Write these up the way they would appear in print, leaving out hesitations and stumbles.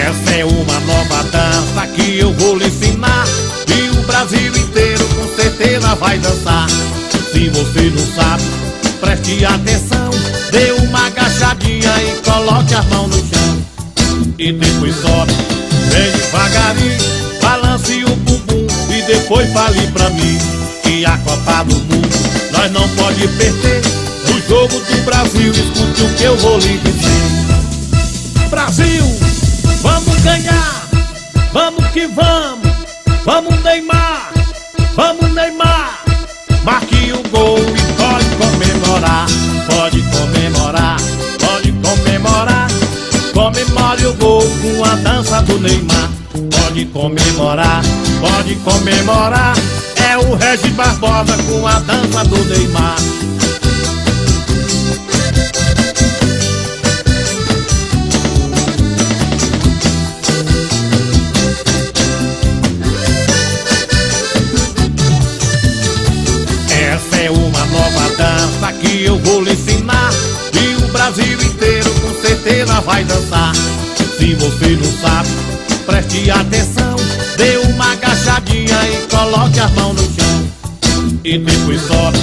Essa é uma nova dança que eu vou lhe ensinar, e o Brasil inteiro com certeza vai dançar. Se você não sabe, preste atenção, dê uma agachadinha e coloque as mãos no chão. E depois sobe, vem devagarinho, balance o bumbum e depois fale pra mim que a Copa do Mundo nós não pode perder. No jogo do Brasil, escute o que eu vou lhe dizer. Brasil, vamos ganhar, vamos que vamos, vamos Neymar, vamos Neymar. Marque o gol e pode comemorar, pode comemorar, pode comemorar. Comemore o gol com a dança do Neymar. Pode comemorar, pode comemorar. É o Regis Barbosa com a dança do Neymar. Essa é uma nova dança que eu vou lhe ensinar, e o Brasil inteiro com certeza vai dançar. Se você não sabe, preste atenção, dê uma agachadinha e coloque as mãos no chão. E depois sobe,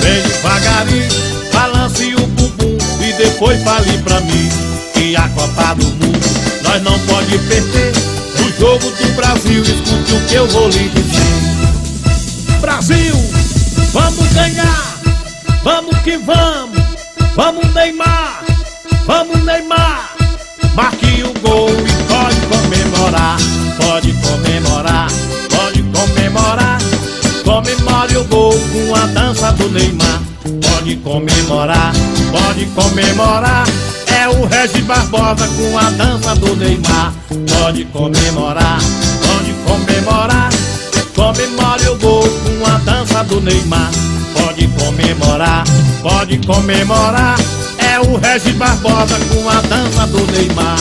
vem devagarinho, balance o bumbum e depois fale pra mim que a Copa do Mundo nós não pode perder. No jogo do Brasil, escute o que eu vou lhe dizer. Brasil, vamos ganhar, vamos que vamos, vamos Neymar, vamos Neymar. Marque o gol e pode comemorar, pode comemorar, pode comemorar. Comemore o gol com a dança do Neymar. Pode comemorar, pode comemorar. É o Regis Barbosa com a dança do Neymar. Pode comemorar, pode comemorar. Comemore o gol com a dança do Neymar. Pode comemorar, pode comemorar. É o Regis Barbosa com a dança do Neymar.